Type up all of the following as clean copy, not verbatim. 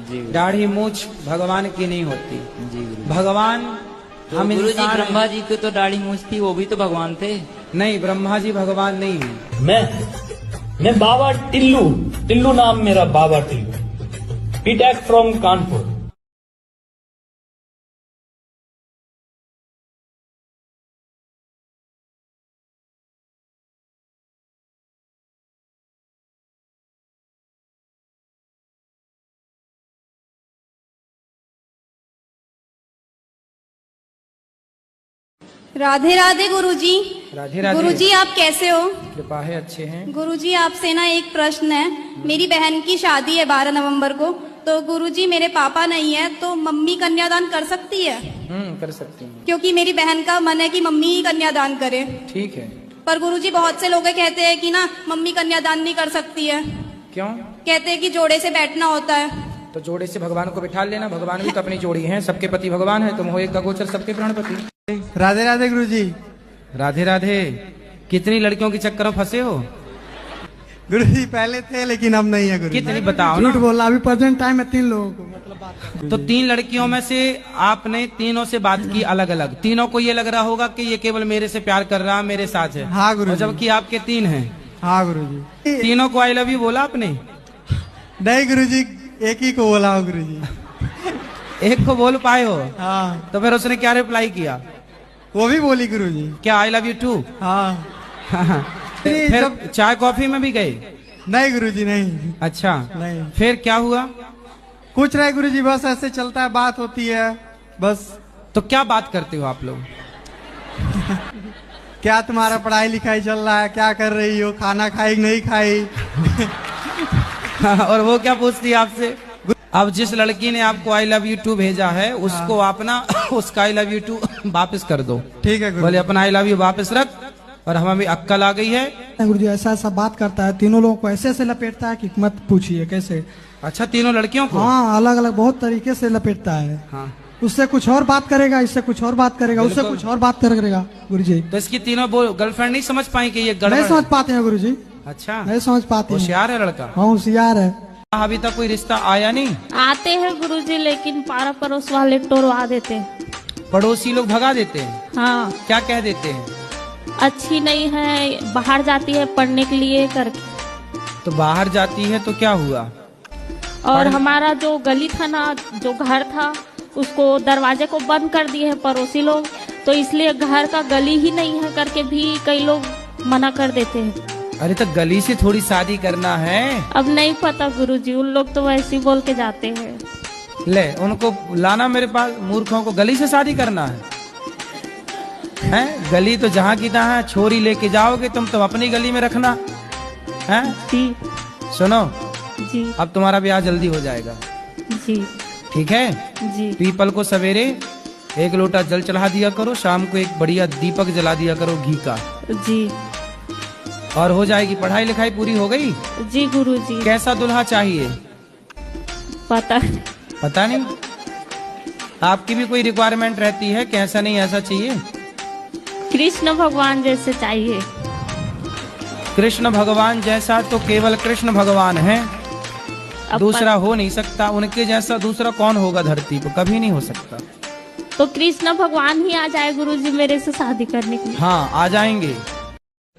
जी। दाढ़ी मूछ भगवान की नहीं होती। जी भगवान हम गुरु जी, इंसान ब्रह्मा जी की तो दाढ़ी मूछ थी, वो भी तो भगवान थे। नहीं, ब्रह्मा जी भगवान नहीं है। मैं बाबा टिल्लू नाम मेरा, बाबा टिल्लू, बीटेक फ्रॉम कानपुर। राधे राधे गुरुजी। राधे राधे। गुरुजी आप कैसे हो? कृपा है, अच्छे हैं। गुरुजी आपसे ना एक प्रश्न है। मेरी बहन की शादी है 12 नवंबर को, तो गुरुजी मेरे पापा नहीं है, तो मम्मी कन्यादान कर सकती है? कर सकती हैं। क्योंकि मेरी बहन का मन है कि मम्मी ही कन्यादान करे। ठीक है। पर गुरुजी बहुत से लोग कहते हैं कि ना मम्मी कन्यादान नहीं कर सकती है। क्यों? कहते हैं कि जोड़े से बैठना होता है। तो जोड़े से भगवान को बिठा लेना, भगवान भी तो अपनी जोड़ी है, सबके पति भगवान है, तुम हो एक का गोचर सबके प्राणपति। राधे राधे गुरुजी। राधे राधे। कितनी लड़कियों के चक्कर में फंसे हो? गुरुजी पहले थे लेकिन अब नहीं है गुरुजी। कितनी बताओ ना। झूठ बोला, अभी प्रेजेंट टाइम में 3 लोगों को मतलब बात। तो 3 लड़कियों में से आपने तीनों से बात की अलग अलग, तीनों को ये लग रहा होगा कि ये केवल मेरे से प्यार कर रहा, मेरे साथ है। हाँ गुरुजी। जबकि आपके 3 हैं। हाँ गुरुजी। तीनों को आई लव यू बोला आपने? नहीं गुरुजी, एक ही को बोला हो गुरुजी। एक को बोल पाए हो? हाँ। तो फिर उसने क्या रिप्लाई किया? वो भी बोली गुरुजी। क्या आई लव यू टू? हाँ। फिर चाय कॉफी में भी गए? नहीं गुरुजी नहीं। अच्छा नहीं। फिर क्या हुआ? कुछ नहीं गुरुजी, बस ऐसे चलता है, बात होती है बस। तो क्या बात करते हो आप लोग? क्या तुम्हारा पढ़ाई लिखाई चल रहा है, क्या कर रही हो, खाना खाई नहीं खाई? और वो क्या पूछती है आपसे? अब जिस लड़की ने आपको आई लव यू टू भेजा है उसको आप ना उसका आई लव यू टू वापस कर दो। ठीक है बोले अपना आई लव यू वापस रख, और हमें भी अक्कल आ गई है। गुरुजी ऐसा ऐसा बात करता है, तीनों लोगों को ऐसे ऐसे लपेटता है कि मत पूछिए कैसे। अच्छा, तीनों लड़कियों को? हाँ, अलग अलग बहुत तरीके से लपेटता है। हाँ। उससे कुछ और बात करेगा, इससे कुछ और बात करेगा, उससे कुछ और बात करेगा गुरुजी। तो इसकी तीनों गर्लफ्रेंड नहीं समझ पाई कि ये गड़बड़ नहीं है? समझ पाते हैं गुरुजी। अच्छा, नहीं समझ पाते हैं। होशियार है लड़का। हाँ होशियार है। अभी तक कोई रिश्ता आया नहीं? आते हैं गुरुजी, लेकिन पारा पड़ोस वाले टोरवा देते हैं। पड़ोसी लोग भगा देते हैं? हाँ। क्या कह देते हैं? अच्छी नहीं है, बाहर जाती है पढ़ने के लिए करके। तो बाहर जाती है तो क्या हुआ? और हमारा जो गली था ना, जो घर था, उसको दरवाजे को बंद कर दिए हैं पड़ोसी लोग, तो इसलिए घर का गली ही नहीं है करके भी कई लोग मना कर देते हैं। अरे तो गली से थोड़ी शादी करना है। अब नहीं पता गुरुजी, उन लोग तो वैसे ही बोल के जाते हैं। ले उनको लाना मेरे पास, मूर्खों को गली से शादी करना है? हैं? गली तो जहाँ की तहाँ है, छोरी लेके जाओगे तुम तो अपनी गली में रखना है। जी। सुनो जी। अब तुम्हारा ब्याह जल्दी हो जाएगा। जी। ठीक है? जी। पीपल को सवेरे 1 लोटा जल चढ़ा दिया करो, शाम को एक बढ़िया दीपक जला दिया करो घी का। जी। और हो जाएगी। पढ़ाई लिखाई पूरी हो गई? जी गुरुजी। कैसा दुल्हा चाहिए? पता नहीं। आपकी भी कोई रिक्वायरमेंट रहती है कि ऐसा नहीं ऐसा चाहिए? कृष्ण भगवान जैसे चाहिए। कृष्ण भगवान जैसा तो केवल कृष्ण भगवान है, दूसरा हो नहीं सकता। उनके जैसा दूसरा कौन होगा धरती पर? कभी नहीं हो सकता। तो कृष्ण भगवान ही आ जाए गुरुजी मेरे से शादी करने के लिए। हाँ आ जाएंगे।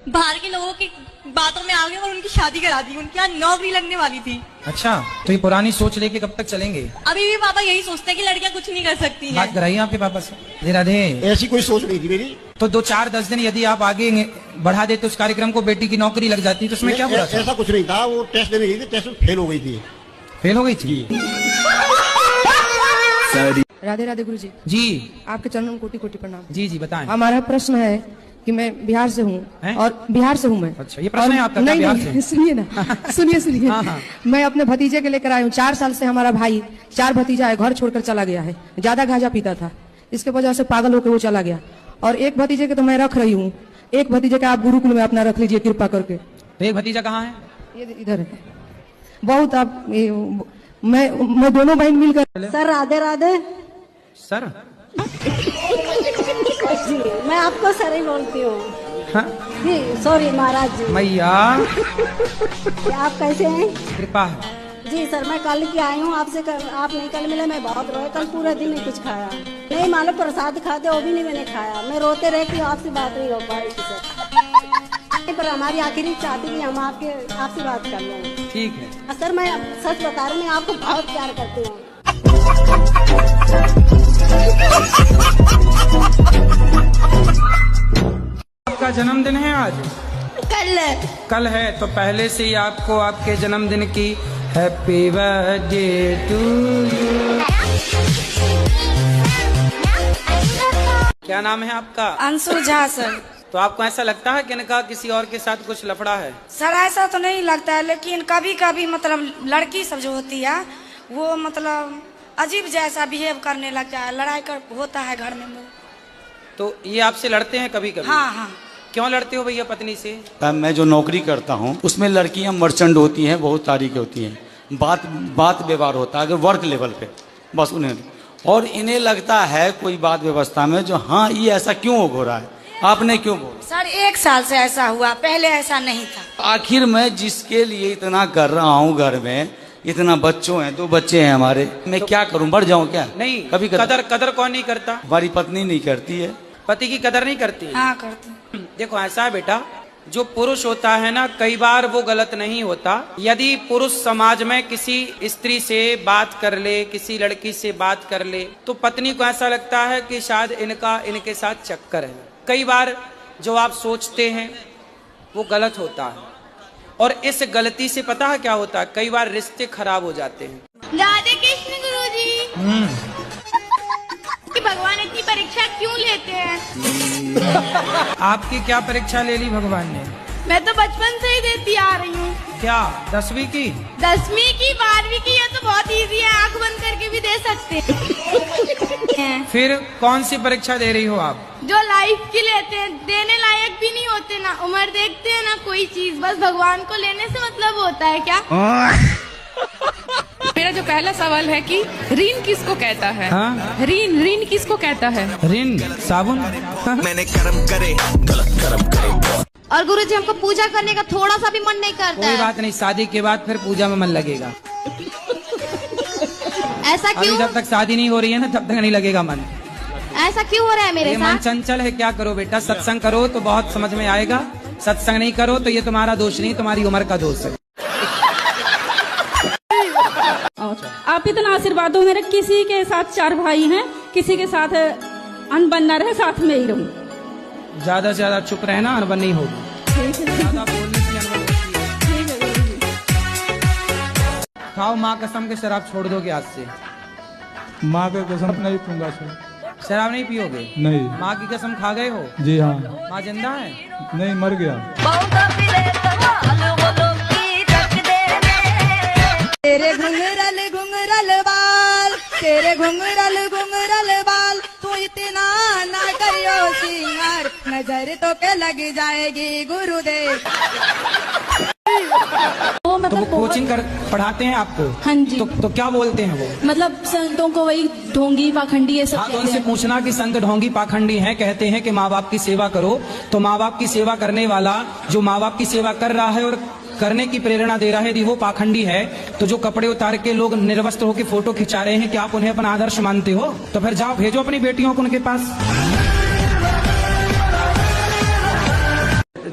बाहर के लोगों की बातों में आ गए और उनकी शादी करा दी। उनकी यहाँ नौकरी लगने वाली थी। अच्छा, तो ये पुरानी सोच लेके कब तक चलेंगे? अभी भी पापा यही सोचते हैं कि लड़कियां कुछ नहीं कर सकती हैं। बात कराइए आपके पापा से। राधे, ऐसी कोई सोच नहीं थी मेरी। तो 2-4-10 दिन यदि आप आगे बढ़ा देते उस कार्यक्रम को, बेटी की नौकरी लग जाती, तो उसमें क्या बुरा था? ऐसा कुछ नहीं था। वो टेस्ट देने गई थी, टेस्ट में फेल हो गई थी। फेल हो गई थी? राधे राधे गुरुजी। जी। आपके चरणों में कोटि कोटि प्रणाम। जी जी बताएं। हमारा प्रश्न है कि मैं बिहार से हूँ और बिहार से हूँ मैं। अच्छा, ये प्रश्न है आपका? नहीं बिहार नहीं, से? सुनिए ना, सुनिए। हाँ, हाँ। मैं अपने भतीजे के लेकर आया हूँ। 4 साल से हमारा भाई, 4 भतीजा है, घर छोड़कर चला गया है। ज्यादा गांजा पीता था, इसके वजह से पागल होकर वो चला गया। और एक भतीजे के तो मैं रख रही हूँ, एक भतीजे का आप गुरुकुल में अपना रख लीजिए कृपा करके। तो एक भतीजा कहाँ है? ये इधर है। बहुत आप मैं दोनों बहन मिलकर। सर राधे राधे। सर मैं आपको सर ही बोलती हूँ। हाँ? सॉरी महाराज जी। मैया आप कैसे हैं? कृपा है। जी सर, मैं कल की आई हूँ आपसे। आप नहीं कल मिले, मैं बहुत रोए। कल पूरा दिन नहीं कुछ खाया, नहीं मालूम प्रसाद खाते वो भी नहीं मैंने खाया। मैं रोते रहती हूँ, आपसे बात नहीं हो पाई सर। पर हमारी आखिरी चाहती कि हम आपसे बात कर लें। ठीक है सर, मैं सच बता रही हूँ, मैं आपको बहुत प्यार करती हूँ। आपका जन्मदिन है आज? कल है, तो पहले से ही आपको आपके जन्मदिन की हैप्पी बर्थडे टू यू। क्या नाम है आपका? अंशु झा सर। तो आपको ऐसा लगता है कि इनका किसी और के साथ कुछ लफड़ा है? सर ऐसा तो नहीं लगता है, लेकिन कभी कभी मतलब लड़की सब जो होती है वो मतलब अजीब जैसा बिहेव करने लगता है, लड़ाई कर होता है घर में। तो ये आपसे लड़ते हैं कभी कभी? हाँ हाँ। क्यों लड़ते हो भैया पत्नी से? मैं जो नौकरी करता हूँ उसमें लड़कियाँ मर्चेंट होती हैं, बहुत तारीख होती हैं, बात व्यवहार होता है अगर वर्क लेवल पे, बस उन्हें और इन्हें लगता है कोई बात व्यवस्था में जो हाँ ये ऐसा क्यों हो रहा है, आपने क्यों बोला? सर 1 साल से ऐसा हुआ, पहले ऐसा नहीं था। आखिर मैं जिसके लिए इतना कर रहा हूँ, घर में इतना बच्चों हैं, 2 बच्चे हैं हमारे, मैं क्या करूँ, बढ़ जाऊँ क्या? नहीं, कभी कदर कौन नहीं करता? हमारी पत्नी नहीं करती है। पति की कदर नहीं करती? हाँ करती। देखो ऐसा है बेटा, जो पुरुष होता है ना, कई बार वो गलत नहीं होता। यदि पुरुष समाज में किसी स्त्री से बात कर ले, किसी लड़की से बात कर ले, तो पत्नी को ऐसा लगता है कि शायद इनके साथ चक्कर है। कई बार जो आप सोचते हैं वो गलत होता है, और इस गलती से पता है क्या होता है, कई बार रिश्ते खराब हो जाते हैं। राधे कृष्ण गुरुजी, भगवान इतनी परीक्षा क्यों लेते हैं? आपकी क्या परीक्षा ले ली भगवान ने? मैं तो बचपन से ही देती आ रही हूँ। क्या 10वीं की? 10वीं की, 12वीं की, ये तो बहुत इजी है, आंख बंद करके भी दे सकते हैं। फिर कौन सी परीक्षा दे रही हो आप? जो लाइफ की लेते हैं, देने लायक भी नहीं होते ना, उम्र देखते हैं ना कोई चीज, बस भगवान को लेने से मतलब होता है क्या? मेरा जो पहला सवाल है कि ऋण किसको कहता है? हाँ? ऋण किसको कहता है? ऋण साबुन। मैंने कर्म करे, गलत कर्म करे। और गुरुजी हमको पूजा करने का थोड़ा सा भी मन नहीं करता कोई बात नहीं, शादी के बाद फिर पूजा में मन लगेगा। ऐसा क्यों? अभी जब तक शादी नहीं हो रही है ना, तब तक नहीं लगेगा मन। ऐसा क्यों हो रहा है मेरे साथ? मन चंचल है, क्या करो बेटा, सत्संग करो तो बहुत समझ में आएगा, सत्संग नहीं करो तो ये तुम्हारा दोष नहीं, तुम्हारी उम्र का दोष है। आप इतना आशीर्वाद दो, मेरे किसी के साथ 4 भाई हैं, किसी के साथ अनबन न रहे, साथ में ही रहूं। ज्यादा से ज्यादा चुप रहना, अनबन नहीं होगी। ज्यादा बोलने से अनबन होती है। खाओ माँ कसम के शराब छोड़ दोगे आज से? माँ के कसम नहीं पीऊंगा सर। शराब नहीं पियोगे? नहीं। माँ की कसम खा गए हो? जी हाँ। माँ जिंदा है? नहीं, मर गया। तेरे घुंघरल घुंघरल बाल, तेरे घुंघरल बाल, तू इतना ना करियो सिंगार, नजर तो के लग जाएगी गुरुदेव। तो वो कोचिंग पढ़ाते हैं आपको? हाँ जी। तो क्या बोलते हैं वो? मतलब संतों को वही ढोंगी पाखंडी ये सब। हाँ, तो उनसे पूछना कि संत ढोंगी पाखंडी हैं, कहते हैं कि माँ बाप की सेवा करो, तो माँ बाप की सेवा करने वाला जो माँ बाप की सेवा कर रहा है और करने की प्रेरणा दे रहा है, यदि वो पाखंडी है, तो जो कपड़े उतार के लोग निर्वस्त्र होकर फोटो खिंचा रहे हैं, क्या आप उन्हें अपना आदर्श मानते हो? तो फिर जाओ, भेजो अपनी बेटियों को उनके पास।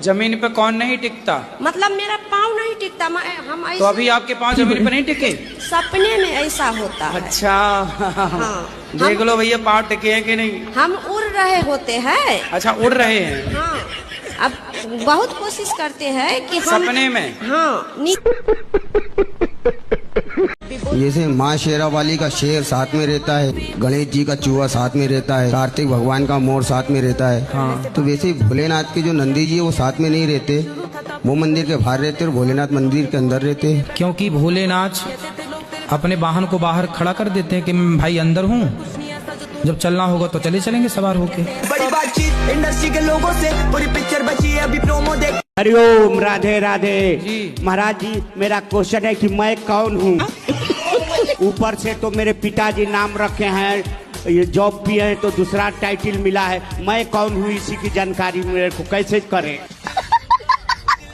जमीन पे कौन नहीं टिकता? मतलब मेरा पाँव नहीं टिकता, हम तो अभी आपके पाँव जमीन पे नहीं टिके? सपने में ऐसा होता है। अच्छा हाँ। देख लो भैया पाँव टिके हैं कि नहीं? हम उड़ रहे होते हैं। अच्छा, उड़ रहे हैं? हाँ, अब बहुत कोशिश करते हैं कि हम सपने में। हाँ। जैसे माँ शेरावाली का शेर साथ में रहता है, गणेश जी का चूहा साथ में रहता है, कार्तिक भगवान का मोर साथ में रहता है। हाँ। तो वैसे ही भोलेनाथ के जो नंदी जी है वो साथ में नहीं रहते, वो मंदिर के बाहर रहते और भोलेनाथ मंदिर के अंदर रहते हैं। क्योंकि भोलेनाथ अपने वाहन को बाहर खड़ा कर देते हैं कि मैं भाई अंदर हूँ, जब चलना होगा तो चलेंगे सवार होके। बड़ी बातचीत इंडस्ट्री के लोगों से, पूरी पिक्चर बची है अभी प्रोमो देख। हरिओम, राधे राधे। महाराज जी, मेरा क्वेश्चन है कि मैं कौन हूँ? ऊपर से तो मेरे पिताजी नाम रखे हैं, ये जॉब भी है तो दूसरा टाइटल मिला है, मैं कौन हूँ इसी की जानकारी मेरे को कैसे करें?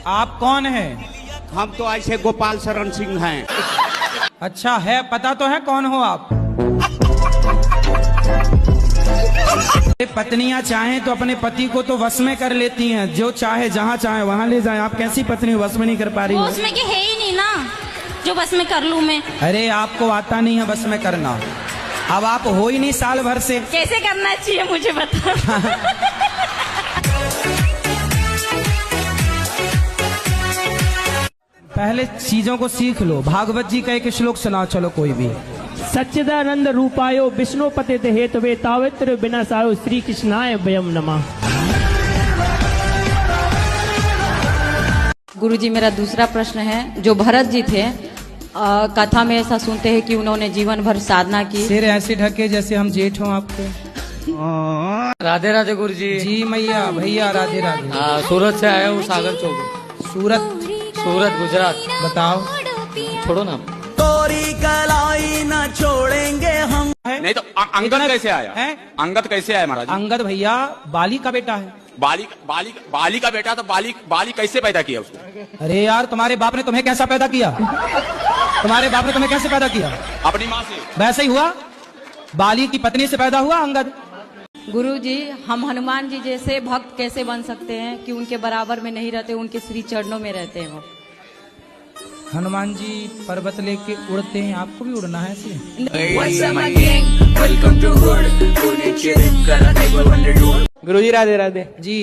आप कौन हैं? हम तो ऐसे गोपाल शरण सिंह हैं। अच्छा है, पता तो है कौन हो आप? पत्नियां चाहें तो अपने पति को तो वश में कर लेती हैं, जो चाहे जहाँ चाहे वहाँ ले जाए। आप कैसी पत्नी वश में नहीं कर पा रही वो हो? उसमें के है ही नहीं ना जो बस में कर लूं मैं। अरे आपको आता नहीं है बस में करना, अब आप हो ही नहीं साल भर से। कैसे करना चाहिए मुझे बता। पहले चीजों को सीख लो। भागवत जी का एक श्लोक सुनाओ, चलो कोई भी। सच्चिदानंद रूपायो विष्णु पते हेतवे तावित्र विनाशायो श्री कृष्णाय वयम नमः। गुरुजी मेरा दूसरा प्रश्न है, जो भरत जी थे कथा में ऐसा सुनते हैं कि उन्होंने जीवन भर साधना की। सिर ऐसे ढके जैसे हम जेठ हों आपके। राधे राधे गुरुजी। जी मैया भैया राधे राधे। हाँ, सूरत से आया हूँ, सागर चौक। सूरत गुजरात। बताओ। छोड़ो ना। तोरी कलाई ना छोड़ेंगे हम। नहीं तो अंगद कैसे आया है? अंगद कैसे आया महाराज? अंगद भैया बाली का बेटा है। बाली का बेटा तो बाली कैसे पैदा किया उसको? अरे यार तुम्हारे बाप ने तुम्हें कैसा पैदा किया? तुम्हारे बाप ने तुम्हें कैसे पैदा किया? अपनी माँ से। वैसे ही हुआ, बाली की पत्नी से पैदा हुआ अंगद। गुरुजी हम हनुमान जी जैसे भक्त कैसे बन सकते हैं कि उनके बराबर में नहीं रहते, उनके श्री चरणों में रहते हैं वो। हनुमान जी पर्वत लेके उड़ते हैं, आपको भी उड़ना है ऐसे? गुरुजी राधे राधे। जी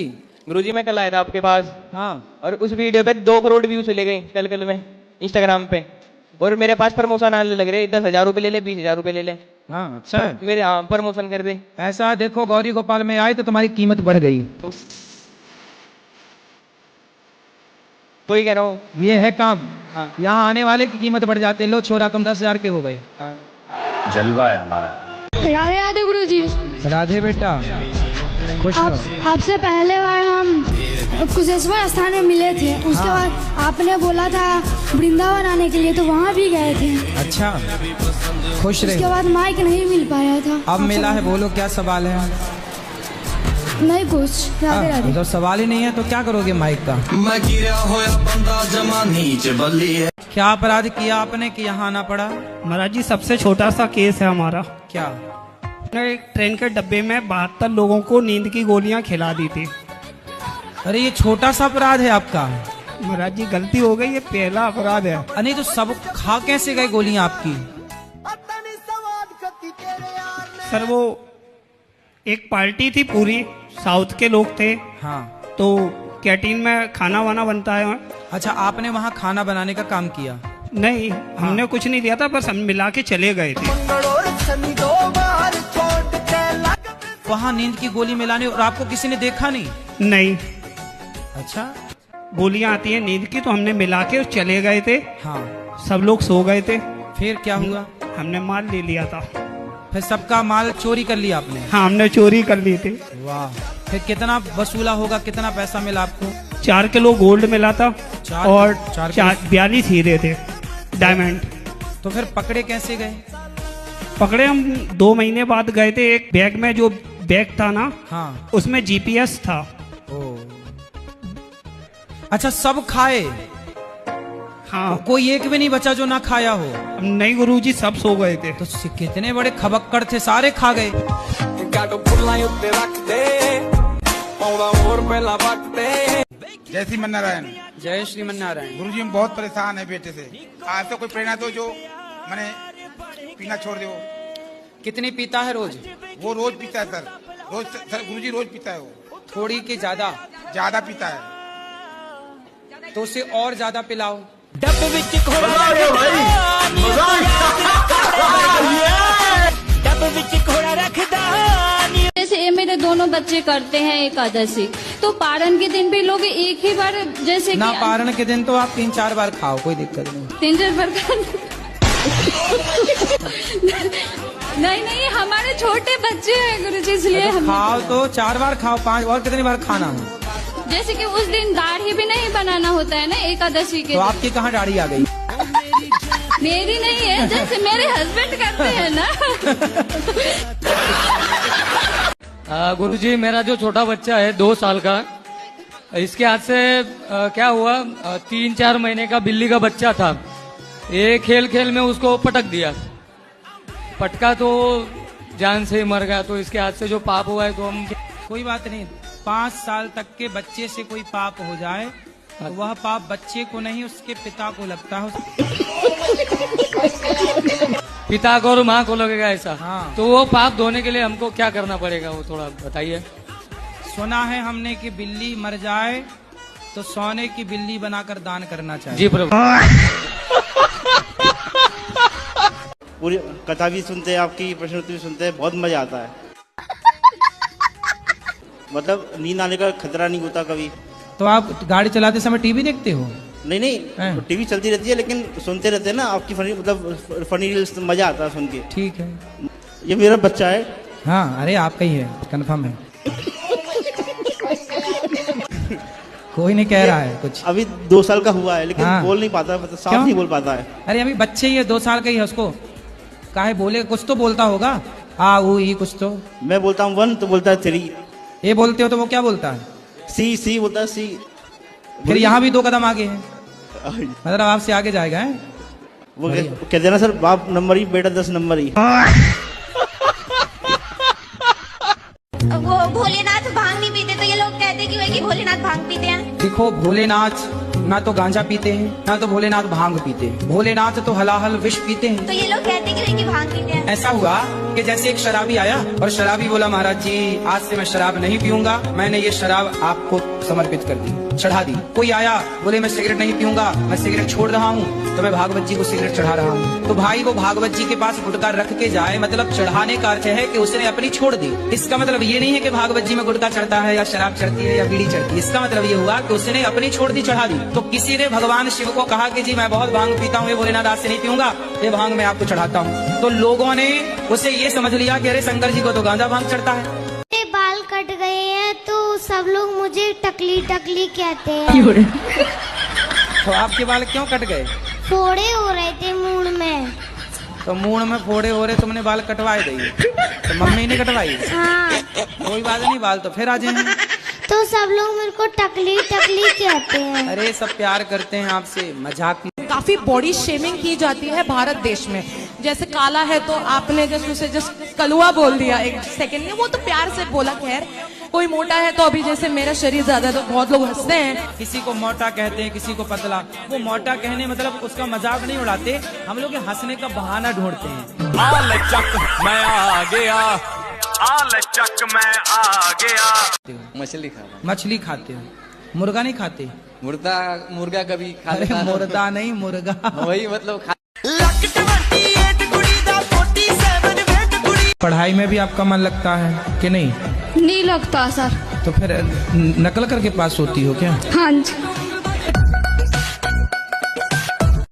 गुरुजी मैं कल आया था आपके पास। हाँ। और उस वीडियो पे 2 करोड़ व्यू चले गए कल में इंस्टाग्राम पे, और मेरे पास प्रमोशन आने लग रहे, 10,000 रुपए ले ले, 20,000 रुपए ले ले। हाँ अच्छा मेरे प्रमोशन कर दे। ऐसा देखो गौरी गोपाल में आए तो तुम्हारी कीमत बढ़ गई। तो ही कह रहा हूँ ये है काम। हाँ। यहाँ आने वाले की कीमत बढ़ जाते। लो छोरा तुम 10,000 के हो गए। जलवा है हमारा। राधे राधे गुरुजी। राधे बेटा, खुश रहो। आपसे पहले बार हम कुशेश्वर स्थान में मिले थे, उसके बाद आपने बोला था वृंदावन आने के लिए, तो वहाँ भी गए थे। अच्छा खुश रहे। उसके बाद माइक नहीं मिल पाया था। अब मिला है, बोलो क्या सवाल है? नहीं कुछ। राधे राधे। जब सवाल ही नहीं है तो क्या करोगे माइक का? क्या अपराध किया आपने कि यहाँ आना पड़ा? महाराज जी सबसे छोटा सा केस है हमारा। क्या? एक ट्रेन के डब्बे में 72 लोगों को नींद की गोलियां खिला दी थी। अरे ये छोटा सा अपराध है आपका? महाराज जी गलती हो गई, ये पहला अपराध है। नहीं तो सब खा कैसे गए गोलियां आपकी? सर वो एक पार्टी थी, पूरी साउथ के लोग थे। हाँ। तो कैंटीन में खाना वाना बनता है। अच्छा आपने वहाँ खाना बनाने का काम किया? नहीं हमने कुछ नहीं दिया था, बस हम मिला के चले गए थे। वहाँ नींद की गोली मिलाने, और आपको किसी ने देखा नहीं? नहीं। अच्छा गोलियां आती हैं नींद की, तो हमने मिला के चले गए थे। हाँ। सब लोग सो गए थे। फिर क्या हुआ? हमने माल ले लिया था। फिर सबका माल चोरी कर लिया आपने? हाँ हमने चोरी कर ली थी। वाह। फिर कितना वसूला होगा, कितना पैसा मिला आपको? 4 किलो गोल्ड मिला था और 42 हीरे थे डायमंड। तो फिर पकड़े कैसे गए? पकड़े हम 2 महीने बाद गए थे। एक बैग में जो बैग था ना, हाँ, उसमें GPS था। अच्छा सब खाए? हाँ। कोई एक भी नहीं बचा जो ना खाया हो? नहीं गुरुजी सब सो गए थे। तो कितने बड़े खबक्कड़ थे, सारे खा गए। जय श्री नारायण। जय श्री नारायण। गुरुजी हम बहुत परेशान है बेटे से। आज तो कोई प्रेरणा दो जो मैंने पीना छोड़ दो। कितनी पीता है रोज? वो रोज पीता है सर, रोज सर गुरुजी रोज पीता है वो। थोड़ी की ज्यादा? ज्यादा पीता है। तो उसे और ज्यादा पिलाओ। जैसे ये मेरे दोनों बच्चे करते हैं एकादशी, तो पारण के दिन भी लोग एक ही बार, जैसे ना पारण के दिन तो आप 3-4 बार खाओ, कोई दिक्कत नहीं। 3-4 बार नहीं हमारे छोटे बच्चे हैं गुरुजी, इसलिए हम खाओ तो 4 बार खाओ, 5 और कितनी बार खाना है? जैसे कि उस दिन दाढ़ी भी नहीं बनाना होता है ना एकादशी के। तो आपकी कहाँ दाढ़ी आ गई? मेरी नहीं है, जैसे मेरे हस्बैंड करते हैं ना। गुरुजी मेरा जो छोटा बच्चा है 2 साल का, इसके हाथ से क्या हुआ, 3-4 महीने का बिल्ली का बच्चा था, ये खेल खेल में उसको पटक दिया, पटका तो जान से मर गया। तो इसके हाथ से जो पाप हुआ है तो हम कोई बात नहीं, 5 साल तक के बच्चे से कोई पाप हो जाए तो वह पाप बच्चे को नहीं उसके पिता को लगता है। पिता को और माँ को लगेगा ऐसा। हाँ। तो वो पाप धोने के लिए हमको क्या करना पड़ेगा, वो थोड़ा बताइए। सुना है हमने कि बिल्ली मर जाए तो सोने की बिल्ली बनाकर दान करना चाहिए। जी प्रभु। पूरी कथा भी सुनते हैं, आपकी प्रश्नोत्तरी भी सुनते हैं, बहुत मजा आता है। मतलब नींद आने का खतरा नहीं होता कभी। तो आप गाड़ी चलाते समय टीवी देखते हो? नहीं नहीं, टीवी चलती रहती है लेकिन सुनते रहते हैं ना आपकी फनी, मतलब फनी रील्स, मजा आता है सुन के। ठीक है। ये मेरा बच्चा है। हाँ, अरे आपका ही है, कंफर्म है। कोई नहीं कह रहा है कुछ। अभी 2 साल का हुआ है लेकिन हाँ। बोल नहीं पाता, मतलब साफ क्यों? नहीं बोल पाता है। अरे अभी बच्चे ही है, 2 साल का ही है, उसको काहे बोले, कुछ तो बोलता होगा। आ वो ही कुछ तो। मैं बोलता हूँ 1 तो बोलता है 3। ये बोलते हो तो वो क्या बोलता है? सी बोलता है सी। फिर यहाँ भी 2 कदम आगे है, मतलब आपसे आगे जाएगा है? वो कहते हैं ना सर, बाप नंबर ही बेटा 10 नंबर ही। वो भोलेनाथ भांग नहीं पीते तो ये लोग कहते क्यों है कि भोलेनाथ भांग पीते हैं? देखो, भोलेनाथ ना तो गांजा पीते हैं ना तो भोलेनाथ भांग पीते हैं। भोलेनाथ तो हलाहल विष पीते हैं। तो ये लोग कहते क्यों है कि भांग पीते हैं? ऐसा हुआ कि जैसे एक शराबी आया और शराबी बोला, महाराज जी आज से मैं शराब नहीं पीऊंगा, मैंने ये शराब आपको समर्पित कर दी, चढ़ा दी। कोई आया बोले मैं सिगरेट नहीं पीऊंगा, मैं सिगरेट छोड़ रहा हूँ, तो मैं भागवत जी को सिगरेट चढ़ा रहा हूँ। तो भाई वो भागवत जी के पास गुटखा रख के जाए, मतलब चढ़ाने का अर्थ है कि उसने अपनी छोड़ दी। इसका मतलब ये नहीं है कि भागवत जी में गुटखा चढ़ता है या शराब चढ़ती है या बीड़ी चढ़ती है। इसका मतलब ये हुआ कि उसने अपनी छोड़ दी, चढ़ा दी। तो किसी ने भगवान शिव को कहा कि जी मैं बहुत भांग पीता हूँ, ये भोलेनाथ आज से नहीं पीऊंगा, ये भांग मैं आपको चढ़ाता हूँ। तो लोगों ने उसे ये समझ लिया कि अरे शंकर जी को तो गांजा भांग चढ़ता है। मेरे बाल कट गए हैं तो सब लोग मुझे टकली टकली कहते हैं। तो आपके बाल क्यों कट गए? फोड़े हो रहे थे मूड में। तो मूड में फोड़े हो रहे, तुमने बाल कटवाए दिए? तो मम्मी ने कटवाई? हाँ। कोई बात नहीं, बाल तो फिर आ जाएंगे। तो सब लोग मेरे को टकली टकली कहते हैं। अरे सब प्यार करते हैं आपसे, मजाक। काफी बॉडी शेमिंग की जाती है भारत देश में। जैसे काला है तो आपने जैसे उसे जस्ट कलुआ बोल दिया एक सेकंड में, वो तो प्यार से बोला। खैर, कोई मोटा है तो अभी जैसे मेरा शरीर ज्यादा है तो बहुत लोग हंसते हैं। किसी को मोटा कहते हैं, किसी को पतला। वो मोटा कहने मतलब उसका मजाक नहीं उड़ाते, हम लोग हंसने का बहाना ढूंढते हैं। मैं आ गया, मैं आ गया। मछली खाता। मछली खाते हो? मुर्गा नहीं खाते? मुर्गा कभी खा अरे लेता। मुर्दा नहीं, मुर्गा। वही मतलब पढ़ाई में भी आपका मन लगता है कि नहीं? नहीं लगता सर। तो फिर नकल करके पास होती हो क्या? हाँ जी।